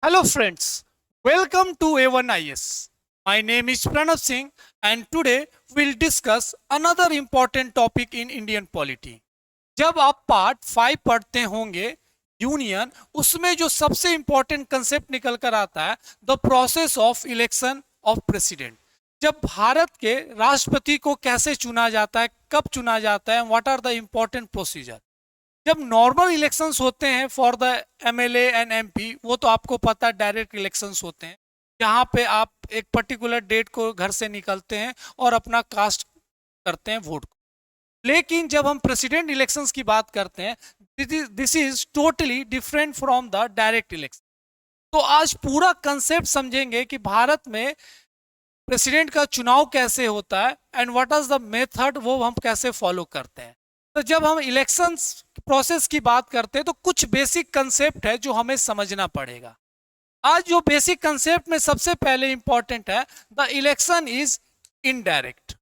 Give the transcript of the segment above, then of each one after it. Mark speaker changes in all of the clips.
Speaker 1: Hello friends, welcome to A1IS. My name is Pranav Singh and today we'll discuss another important topic in Indian polity. जब आप part 5 पढ़ते होंगे union, उसमें जो सबसे important concept निकल कर आता है the process of election of president. जब भारत के राष्ट्रपति को कैसे चुना जाता है, कब चुना जाता है, what are the important procedure. जब नॉर्मल इलेक्शंस होते हैं for the MLA and MP, वो तो आपको पता है डायरेक्ट इलेक्शंस होते हैं, जहां पे आप एक पर्टिकुलर डेट को घर से निकलते हैं और अपना कास्ट करते हैं वोट को। लेकिन जब हम प्रेसिडेंट इलेक्शंस की बात करते हैं, this is totally different from the direct election. तो आज पूरा कंसेप्ट समझेंगे कि भारत में प्रेसिडेंट का चुनाव कैसे होता है and what is the method, वो हम कैसे फॉलो करते हैं। तो जब हम इलेक्शंस प्रोसेस की बात करते हैं तो कुछ बेसिक कंसेप्ट है जो हमें समझना पड़ेगा। आज जो बेसिक कंसेप्ट में सबसे पहले इंपॉर्टेंट है, the election is indirect.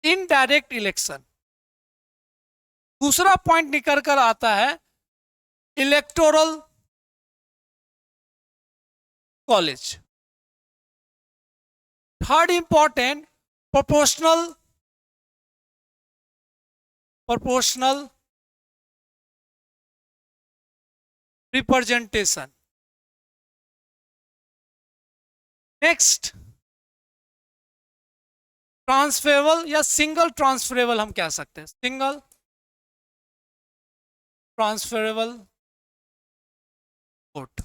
Speaker 1: Indirect election. दूसरा पॉइंट निकल कर आता है electoral college. Third important proportional representation. Next transferable या सिंगल ट्रांसफरेबल हम कह सकते हैं, single transferable vote,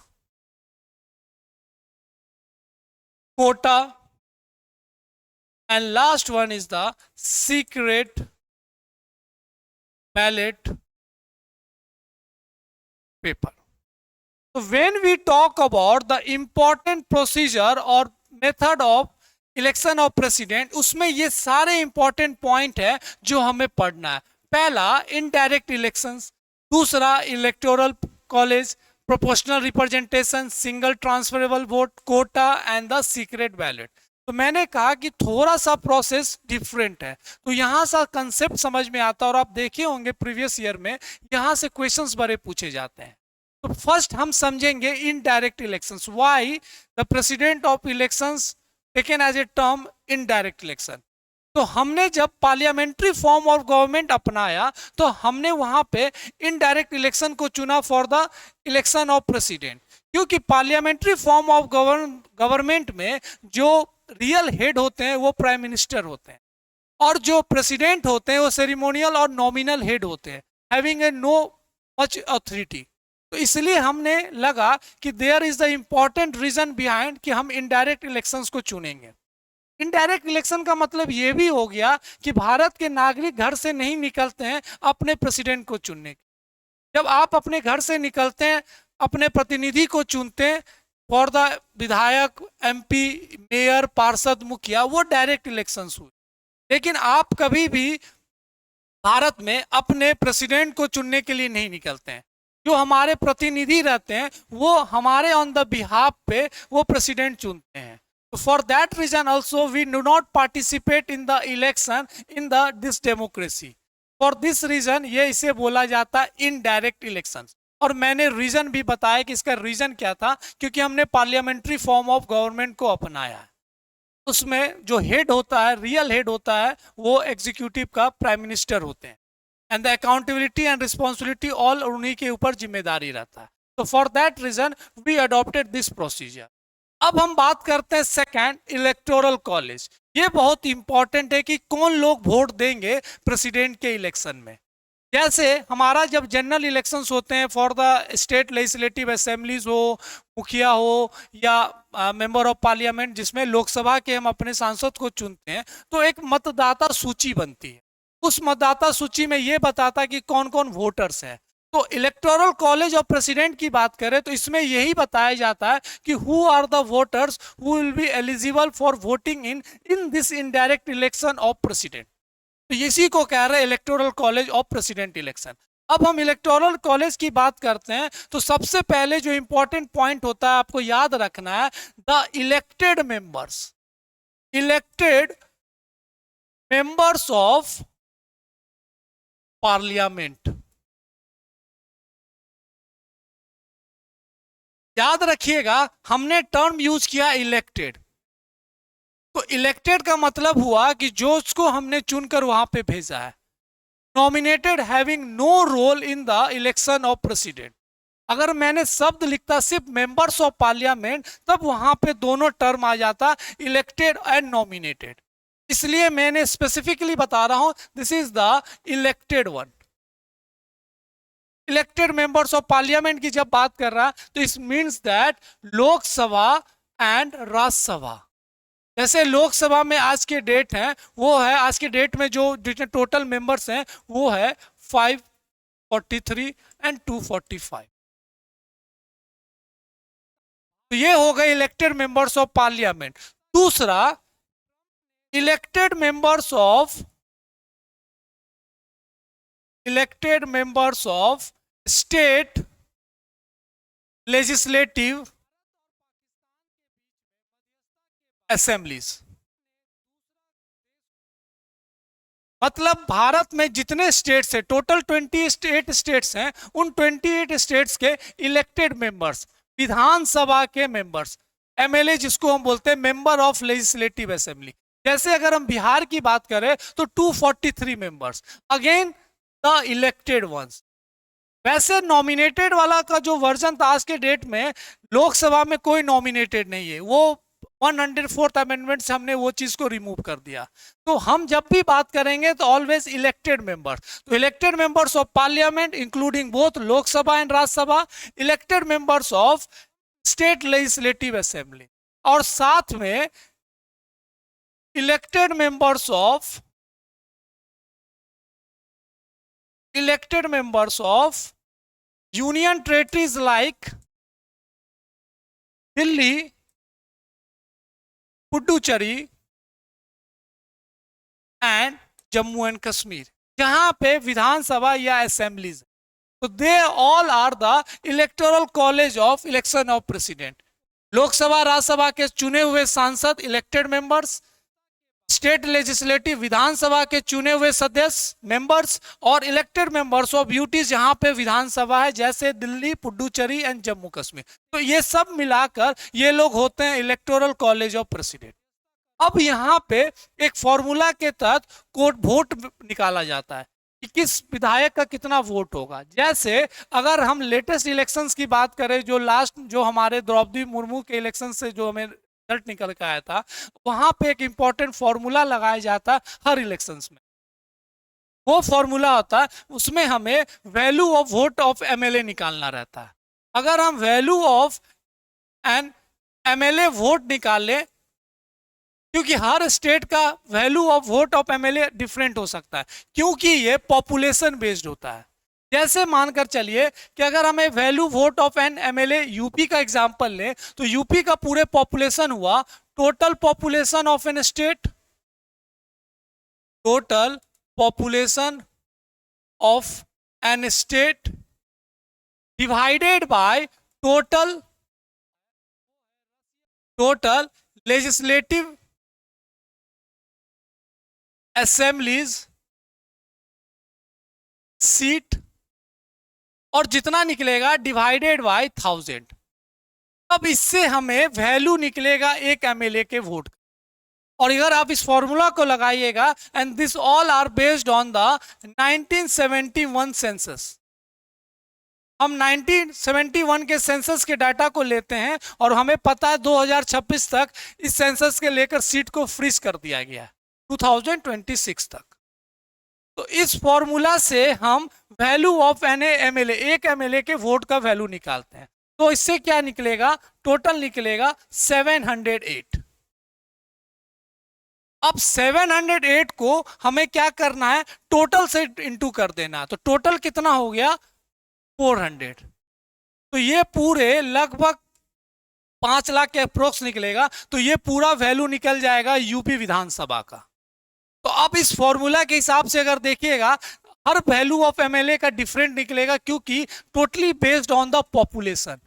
Speaker 1: quota, and last one is the secret ballot paper. So when we talk about the important procedure और method of election of president, उसमें ये सारे important point है जो हमें पढ़ना है। पहला इनडायरेक्ट इलेक्शंस, दूसरा electoral college, proportional representation, single transferable vote, quota and the secret ballot. तो मैंने कहा कि थोड़ा सा प्रोसेस डिफरेंट है, तो यहाँ सा कंसेप्ट समझ में आता है। और आप देखे होंगे प्रीवियस ईयर में यहाँ से क्वेश्चंस बड़े पूछे जाते हैं। तो फर्स्ट हम समझेंगे indirect elections, why the president of elections taken as a term indirect election. तो हमने जब पार्लियामेंट्री फॉर्म ऑफ गवर्नमेंट अपनाया तो हमने वहां पे इनडायरेक्ट इलेक्शन को चुना for the election of president, क्योंकि पार्लियामेंट्री फॉर्म ऑफ गवर्नमेंट में जो रियल हेड होते हैं वो प्राइम मिनिस्टर होते हैं, और जो प्रेसिडेंट होते हैं वो सेरिमोनियल और नॉमिनल हेड होते हैं, having a no much authority. तो इसलिए हमने लगा कि there is the important reason behind कि हम इनडायरेक्ट इलेक्शंस को चुनेंगे। इनडायरेक्ट इलेक्शन का मतलब यह भी हो गया कि भारत के नागरिक घर से नहीं निकलते हैं अपने प्रेसिडेंट को चुनने के। जब आप अपने घर से निकलते हैं, अपने प्रतिनिधि को चुनते हैं फॉर द विधायक, एमपी, मेयर, पार्षद, मुखिया, वो डायरेक्ट इलेक्शंस हुए। लेकिन आप कभी भी भारत में अपने प्रेसिडेंट को चुनने के लिए नहीं निकलते हैं। जो हमारे प्रतिनिधि रहते हैं वो हमारे ऑन द बिहाफ पे वो प्रेसिडेंट चुनते हैं। तो for that reason also we do not participate in the election in the this democracy. For this reason ये इसे बोला जाता है इनडायरेक्ट इलेक्शन। और मैंने रीजन भी बताया कि इसका रीजन क्या था, क्योंकि हमने पार्लियामेंट्री फॉर्म ऑफ गवर्नमेंट को अपनाया है। उसमें जो हेड होता है, रियल हेड होता है, वो एग्जीक्यूटिव का प्राइम मिनिस्टर होते हैं, and the accountability and responsibility all उन्हीं के ऊपर जिम्मेदारी रहता है। तो for that reason we adopted this procedure. अब हम बात करते हैं सेकंड, इलेक्टोरल कॉलेज। ये बहुत इंपॉर्टेंट है कि कौन लोग वोट देंगे प्रेसिडेंट के इलेक्शन में। जैसे हमारा जब जनरल इलेक्शंस होते हैं for the state legislative assemblies हो, मुखिया हो, या मेंबर ऑफ पार्लियामेंट जिसमें लोकसभा के हम अपने सांसद को चुनते हैं, तो एक मतदाता सूची बनती है। उस मतदाता सूची में ये बताता है कि कौन कौन वोटर्स हैं। तो इलेक्टोरल कॉलेज ऑफ प्रेसिडेंट की बात करें तो इसमें यही बताया जाता है कि who are the voters who will be eligible for voting in this indirect election of president. तो इसी को कह रहे हैं electoral college of president election. अब हम इलेक्टोरल कॉलेज की बात करते हैं तो सबसे पहले जो इंपॉर्टेंट पॉइंट होता है आपको याद रखना है, the elected members of parliament. याद रखिएगा हमने टर्म यूज किया इलेक्टेड। तो इलेक्टेड का मतलब हुआ कि जो उसको हमने चुनकर वहां पे भेजा है। Nominated having no role in the election of president. अगर मैंने शब्द लिखता सिर्फ मेंबर्स ऑफ पार्लियामेंट तब वहां पे दोनों टर्म आ जाता, इलेक्टेड एंड नॉमिनेटेड। इसलिए मैंने स्पेसिफिकली बता रहा हूं this is the elected one. Elected members of parliament की जब बात कर रहा तो इस means that Lok Sabha and Rajya Sabha. जैसे लोकसभा में आज के डेट है वो है, आज के डेट में जो जितने टोटल मेंबर्स हैं वो है 543 एंड 245। तो ये हो गए इलेक्टेड मेंबर्स ऑफ पार्लियामेंट। दूसरा, elected members of state legislative assemblies. मतलब भारत में जितने स्टेट्स हैं, टोटल 28 स्टेट्स हैं, उन 28 स्टेट्स के इलेक्टेड मेंबर्स, विधानसभा के मेंबर्स, एमएलए जिसको हम बोलते हैं मेंबर ऑफ लेजिस्लेटिव असेंबली। जैसे अगर हम बिहार की बात करें तो 243 members, again the elected ones. वैसे नॉमिनेटेड वाला का जो वर्जन था आज के डेट में, लोकसभा में कोई नॉमिनेटेड नहीं है, वो 104th अमेंडमेंट से हमने वो चीज को रिमूव कर दिया। तो हम जब भी बात करेंगे तो ऑलवेज इलेक्टेड मेंबर्स। तो elected members of parliament including both Lok Sabha and Rajya Sabha, elected members of state legislative assembly, और साथ में elected members of union territories like Delhi, Puducherry and Jammu and Kashmir, जहां पे विधानसभा या असेंबलीज। तो they all are the electoral college of election of president. Lok Sabha Rajya Sabha के चुने हुए सांसद elected members, state legislative Vidhan Sabha के चुने हुए सदस्य मेंबर्स, और इलेक्टेड मेंबर्स ऑफ यूटीज जहां पे विधानसभा है जैसे दिल्ली, पुडुचेरी एंड जम्मू कश्मीर। तो ये सब मिलाकर ये लोग होते हैं इलेक्टोरल कॉलेज ऑफ प्रेसिडेंट। अब यहाँ पे एक फॉर्मूला के तहत वोट निकाला जाता है कि किस विधायक का कितना वोट होगा। जैसे अगर हम लेटेस्ट इलेक्शंस की बात करें, जो लास्ट जो हमारे द्रौपदी मुर्मू के इलेक्शन से जो हमें रिजल्ट निकल के आया था, वहां पे एक इंपॉर्टेंट फॉर्मूला लगाया जाता है हर इलेक्शंस में। वो फॉर्मूला होता है, उसमें हमें value of vote of MLA निकालना रहता है। अगर हम value of an MLA vote निकालें, क्योंकि हर स्टेट का value of vote of MLA different हो सकता है, क्योंकि ये पॉपुलेशन बेस्ड होता है। जैसे मानकर चलिए कि अगर हमें value vote of an MLA UP का एग्जांपल लें, तो यूपी का पूरे पॉपुलेशन हुआ total population of an state, total population of an state divided by total legislative assemblies seat, और जितना निकलेगा डिवाइडेड बाय 1000। अब इससे हमें वैल्यू निकलेगा एक एमएलए के वोट। और अगर आप इस फॉर्मूला को लगाइएगा, and this all are based on the 1971 census. हम 1971 के सेंसस के डाटा को लेते हैं और हमें पता है 2026 तक इस सेंसस के लेकर सीट को फ्रीज कर दिया गया है 2026 तक। तो इस फॉर्मूला से हम वैल्यू ऑफ एन एमएलए, एक एमएलए के वोट का वैल्यू निकालते हैं। तो इससे क्या निकलेगा, टोटल निकलेगा 708। अब 708 को हमें क्या करना है, टोटल से इंटू कर देना। तो टोटल कितना हो गया 400। तो ये पूरे लगभग 5 लाख के अप्रोक्स निकलेगा। तो ये पूरा वैल्यू निकल जाएगा यूपी विधानसभा का। तो अब इस फॉर्मूला के हिसाब से अगर देखिएगा, हर वैल्यू ऑफ एमएलए का डिफरेंट निकलेगा, क्योंकि totally based on the population.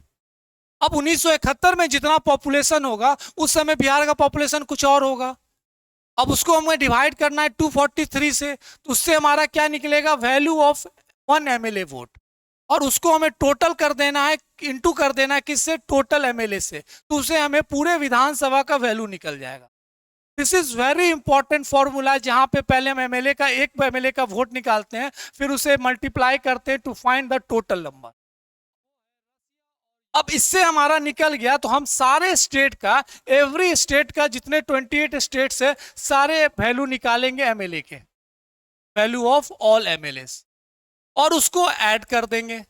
Speaker 1: अब 1971 में जितना पॉपुलेशन होगा उस समय बिहार का पॉपुलेशन कुछ और होगा। अब उसको हमें डिवाइड करना है 243 से, तो उससे हमारा क्या निकलेगा, वैल्यू ऑफ 1 एमएलए वोट। और उसको हमें टोटल कर देना है, इंटू कर देना है किससे, टोटल एमएलए से, तो उसे हमें पूरे विधानसभा का वैल्यू निकल जाएगा। This is very important formula, जहां पे पहले हम एमएलए का, एक एमएलए का वोट निकालते हैं, फिर उसे मल्टीप्लाई करते हैं to find the total number. अब इससे हमारा निकल गया, तो हम सारे स्टेट का, एवरी स्टेट का, जितने 28 स्टेट्स है, सारे वैल्यू निकालेंगे एमएलए के, वैल्यू ऑफ ऑल एमएलए, और उसको ऐड कर देंगे,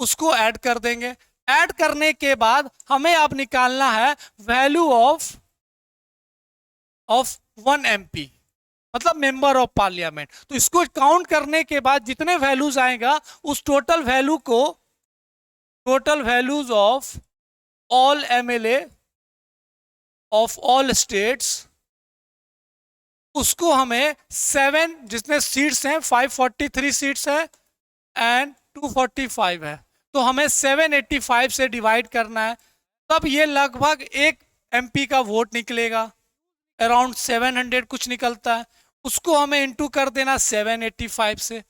Speaker 1: उसको ऐड कर देंगे। ऐड करने के बाद हमें अब निकालना है वैल्यू ऑफ 1 MP, मतलब मेंबर ऑफ पार्लियामेंट। तो इसको काउंट करने के बाद जितने वैल्यूज आएगा, उस टोटल वैल्यू को, total values of all MLA of all states, उसको हमें 7, जितने सीट्स हैं, 543 सीट्स है एंड 245 है, तो हमें 785 से डिवाइड करना है। तब ये लगभग एक एमपी का वोट निकलेगा, अराउंड 700 कुछ निकलता है। उसको हमें इंटू कर देना 785 से,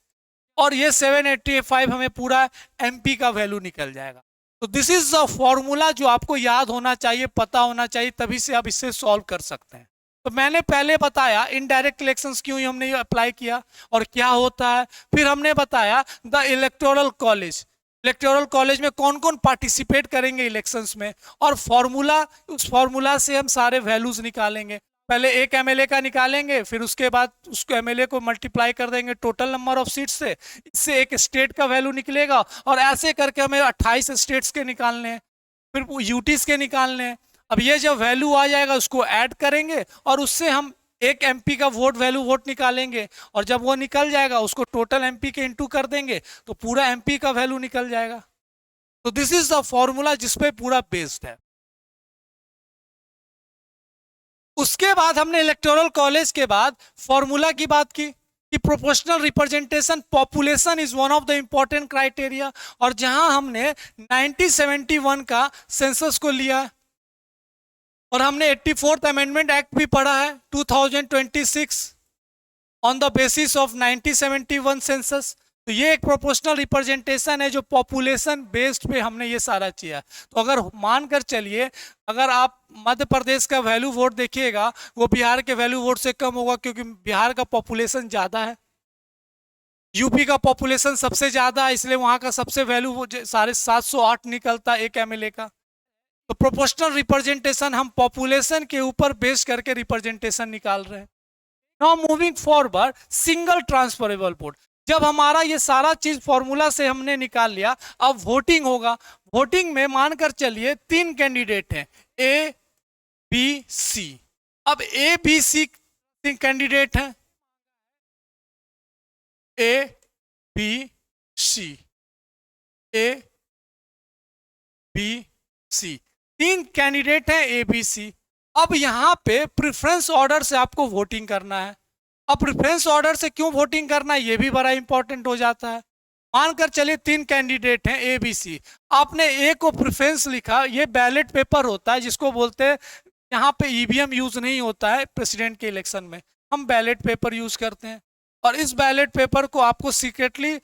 Speaker 1: और ये 785 हमें पूरा एमपी का वैल्यू निकल जाएगा। तो दिस इज द फॉर्मूला जो आपको याद होना चाहिए, पता होना चाहिए, तभी से आप इससे सॉल्व कर सकते हैं। तो मैंने पहले बताया इनडायरेक्ट इलेक्शंस क्यों हमने अप्लाई किया और क्या होता है। फिर हमने बताया the electoral college, electoral college में कौन कौन पार्टिसिपेट करेंगे इलेक्शंस में, और फॉर्मूला, उस फॉर्मूला से हम सारे वैल्यूज निकालेंगे। पहले एक एमएलए का निकालेंगे, फिर उसके बाद उसको एमएलए को मल्टीप्लाई कर देंगे टोटल नंबर ऑफ सीट्स से, इससे एक स्टेट का वैल्यू निकलेगा, और ऐसे करके हमें 28 स्टेट्स के निकालने हैं, फिर यूटीज के निकालने हैं। अब ये जब वैल्यू आ जाएगा, उसको ऐड करेंगे, और उससे हम एक एमपी का वोट निकालेंगे, और जब वो निकल जाएगा, उसको टोटल एमपी के इंटू कर देंगे, तो पूरा एमपी का वैल्यू निकल जाएगा। तो दिस इज द फॉर्मूला जिसपे पूरा बेस्ड है। उसके बाद हमने इलेक्टोरल कॉलेज के बाद फॉर्मूला की बात की कि proportional representation population is one of the important criteria, और जहां हमने 1971 का सेंसस को लिया, और हमने 84th अमेंडमेंट एक्ट भी पढ़ा है 2026 on the basis of 1971 census. तो ये एक प्रोपोर्शनल रिप्रेजेंटेशन है जो पॉपुलेशन बेस्ड पे हमने ये सारा किया। तो अगर मानकर चलिए, अगर आप मध्य प्रदेश का वैल्यू वोट देखिएगा, वो बिहार के वैल्यू वोट से कम होगा, क्योंकि बिहार का पॉपुलेशन ज़्यादा है। यूपी का पॉपुलेशन सबसे ज़्यादा है, इसलिए वहाँ का सबसे वैल्यू 708 निकलता है एक एमएलए का। तो प्रोपोर्शनल रिप्रेजेंटेशन हम पॉपुलेशन के ऊपर बेस करके रिप्रेजेंटेशन निकाल रहे हैं। Now moving forward, single transferable vote. जब हमारा ये सारा चीज फॉर्मूला से हमने निकाल लिया, अब वोटिंग होगा। वोटिंग में मानकर चलिए 3 कैंडिडेट हैं, ए बी सी। अब ए बी सी कैंडिडेट हैं, A B C, A B C, 3 candidate हैं ए बी सी। अब यहां पे प्रेफरेंस ऑर्डर से आपको वोटिंग करना है। अब प्रेफरेंस ऑर्डर से क्यों वोटिंग करना है, ये भी बड़ा इंपॉर्टेंट हो जाता है। मानकर चलिए 3 कैंडिडेट हैं ए बी सी, आपने ए को प्रेफरेंस लिखा। ये बैलेट पेपर होता है जिसको बोलते हैं, यहाँ पे ईवीएम यूज नहीं होता है प्रेसिडेंट के इलेक्शन में, हम बैलेट पेपर यूज करते हैं। और इस बैलेट पेपर को आपको सीक्रेटली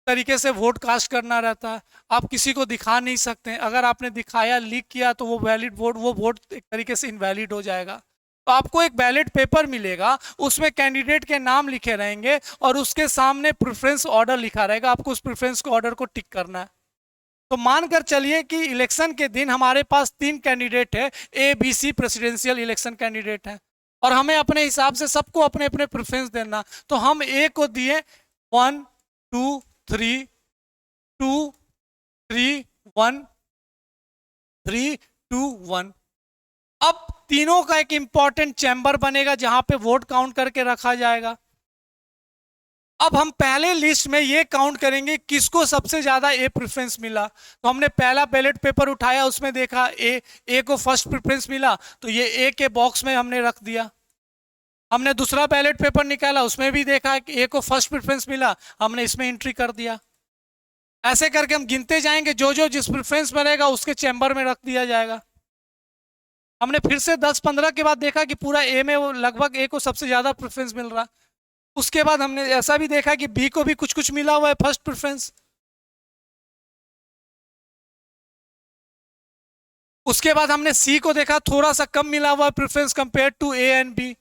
Speaker 1: तरीके से वोट कास्ट करना रहता है, आप किसी को दिखा नहीं सकते। अगर आपने दिखाया, लीक किया, तो वो वैलिड वोट, वो वोट एक तरीके से इनवैलिड हो जाएगा। तो आपको एक बैलेट पेपर मिलेगा, उसमें कैंडिडेट के नाम लिखे रहेंगे, और उसके सामने प्रेफरेंस ऑर्डर लिखा रहेगा, आपको उस प्रेफरेंस को ऑर्डर को टिक करना है। तो मानकर चलिए कि इलेक्शन के दिन हमारे पास 3 कैंडिडेट है, A B C presidential election candidate है, और हमें अपने हिसाब से सबको अपने अपने प्रेफरेंस देना। तो हम ए को दिए 1 2 3 2 3 1 3 2 1। अब तीनों का एक इंपॉर्टेंट चैम्बर बनेगा जहां पे वोट काउंट करके रखा जाएगा। अब हम पहले लिस्ट में ये काउंट करेंगे किसको सबसे ज्यादा ए प्रेफरेंस मिला। तो हमने पहला बैलेट पेपर उठाया, उसमें देखा ए को फर्स्ट प्रेफरेंस मिला, तो ये ए के बॉक्स में हमने रख दिया। हमने दूसरा बैलेट पेपर निकाला, उसमें भी देखा कि ए को फर्स्ट प्रेफरेंस मिला, हमने इसमें एंट्री कर दिया। ऐसे करके हम गिनते जाएंगे, जो जो जिस प्रेफरेंस मिलेगा उसके चैम्बर में रख दिया जाएगा। हमने फिर से 10-15 के बाद देखा कि पूरा ए में वो लगभग ए को सबसे ज्यादा प्रेफरेंस मिल रहा। उसके बाद हमने ऐसा भी देखा कि बी को भी कुछ कुछ मिला हुआ है फर्स्ट प्रेफरेंस, उसके बाद हमने सी को देखा, थोड़ा सा कम मिला हुआ preference compare to A and B.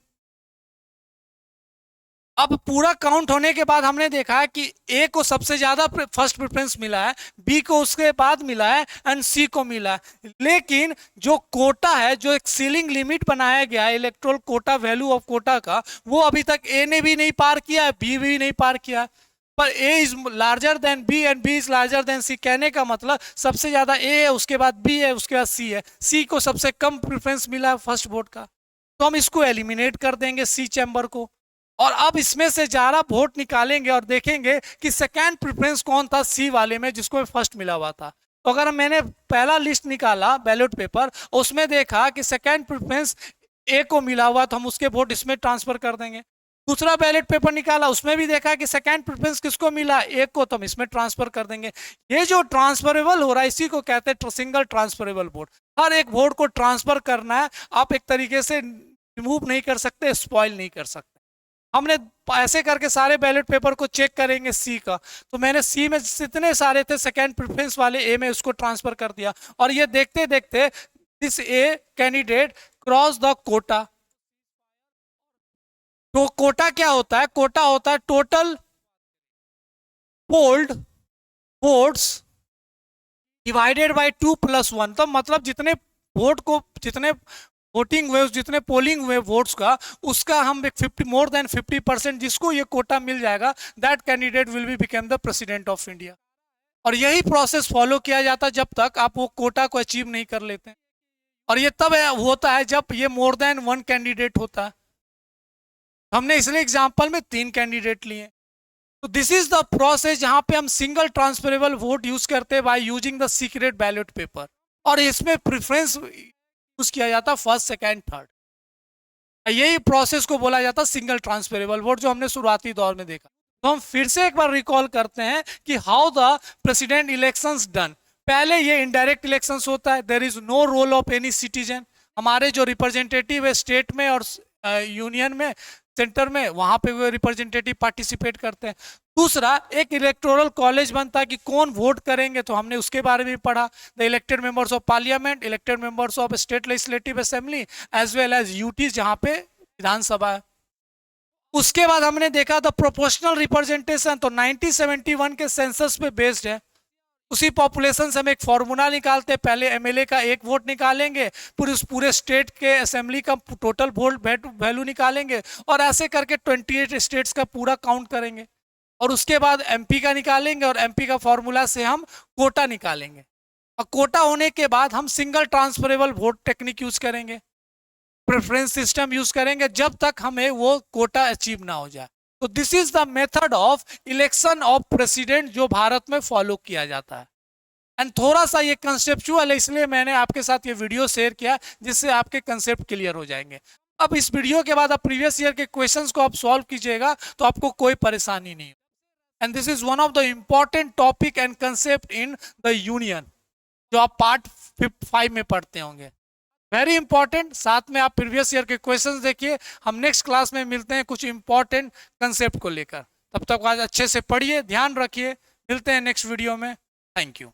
Speaker 1: अब पूरा काउंट होने के बाद हमने देखा कि ए को सबसे ज्यादा फर्स्ट प्रेफरेंस मिला है, बी को उसके बाद मिला है एंड सी को मिला है। लेकिन जो कोटा है, जो एक सीलिंग लिमिट बनाया गया है electoral quota, value of quota का, वो अभी तक ए ने भी नहीं पार किया है, बी भी नहीं पार किया है। पर A is larger than B and B is larger than C. कहने का मतलब सबसे ज्यादा ए है, उसके बाद बी है, उसके बाद सी है। सी को सबसे कम प्रेफरेंस मिला है फर्स्ट वोट का, तो हम इसको एलिमिनेट कर देंगे सी चैम्बर को। और अब इसमें से ज्यादा वोट निकालेंगे और देखेंगे कि सेकेंड प्रेफरेंस कौन था सी वाले में, जिसको फर्स्ट मिला हुआ था। तो अगर मैंने पहला लिस्ट निकाला बैलेट पेपर, उसमें देखा कि सेकेंड प्रेफरेंस ए को मिला हुआ, तो हम उसके वोट इसमें ट्रांसफर कर देंगे। दूसरा बैलेट पेपर निकाला, उसमें भी देखा कि सेकेंड प्रेफरेंस किसको मिला, ए को, तो हम इसमें ट्रांसफर कर देंगे। ये जो ट्रांसफरेबल हो रहा है, इसी को कहते हैं सिंगल ट्रांसफरेबल वोट। हर एक वोट को ट्रांसफर करना है, आप एक तरीके से रिमूव नहीं कर सकते, स्पॉइल नहीं कर सकते। हमने ऐसे करके सारे बैलेट पेपर को चेक करेंगे सी का, तो मैंने सी में जितने सारे थे सेकेंड प्रेफरेंस वाले ए में उसको ट्रांसफर कर दिया। और ये देखते देखते this A candidate cross the quota. तो कोटा क्या होता है? कोटा होता है total polled votes divided by 2+1। तो मतलब जितने वोट को, जितने वोटिंग हुए, जितने पोलिंग हुए वोट्स का, उसका हम एक 50 मोर देन 50% जिसको ये कोटा मिल जाएगा, that candidate will be become the president of India. और यही प्रोसेस फॉलो किया जाता है जब तक आप वो कोटा को अचीव नहीं कर लेते हैं। और ये तब होता है जब ये मोर देन वन कैंडिडेट होता है। हमने इसलिए एग्जाम्पल में 3 कैंडिडेट लिए। तो दिस इज द प्रोसेस जहां पे हम सिंगल ट्रांसफरेबल वोट यूज करते हैं by using the secret ballot paper. और इसमें प्रेफरेंस यूज किया जाता फर्स्ट, सेकेंड, थर्ड। यही प्रोसेस को बोला जाता सिंगल ट्रांसफरेबल वोट, जो हमने शुरुआती दौर में देखा। तो हम फिर से एक बार रिकॉल करते हैं कि how the president elections done. पहले ये इनडायरेक्ट इलेक्शंस होता है, there is no role of any citizen. हमारे जो रिप्रेजेंटेटिव है स्टेट में और यूनियन में, सेंटर में, वहां पे वो रिप्रेजेंटेटिव पार्टिसिपेट करते हैं। दूसरा, एक इलेक्टोरल कॉलेज बनता है कि कौन वोट करेंगे, तो हमने उसके बारे में पढ़ा। The elected members of parliament, elected members of state legislative assembly, as well as UT जहां पे विधानसभा है। उसके बाद हमने देखा द प्रोपोर्शनल रिप्रेजेंटेशन, तो 1971 के सेंसस पे बेस्ड है। उसी पॉपुलेशन से हम एक फॉर्मूला निकालते हैं। पहले एमएलए का 1 वोट निकालेंगे, पूरे स्टेट के असेंबली का टोटल वोट वैल्यू निकालेंगे, और ऐसे करके 28 स्टेट्स का पूरा काउंट करेंगे। और उसके बाद एमपी का निकालेंगे, और एमपी का फॉर्मूला से हम कोटा निकालेंगे। और कोटा होने के बाद हम single transferable vote technique use करेंगे, प्रेफरेंस सिस्टम यूज करेंगे, जब तक हमें वो कोटा अचीव ना हो जाए। तो this is the method of election of president जो भारत में फॉलो किया जाता है। एंड थोड़ा सा ये कंसेप्चुअल है, इसलिए मैंने आपके साथ ये वीडियो शेयर किया, जिससे आपके कंसेप्ट क्लियर हो जाएंगे। अब इस वीडियो के बाद आप प्रीवियस ईयर के क्वेश्चंस को आप सॉल्व कीजिएगा, तो आपको कोई परेशानी नहीं। And this is one of the important topic and concept in the union, जो आप पार्ट 5 में पढ़ते होंगे। Very important. साथ में आप प्रीवियस ईयर के क्वेश्चंस देखिए। हम नेक्स्ट क्लास में मिलते हैं कुछ इंपॉर्टेंट कंसेप्ट को लेकर। तब तक आज अच्छे से पढ़िए, ध्यान रखिए। मिलते हैं नेक्स्ट वीडियो में। Thank you.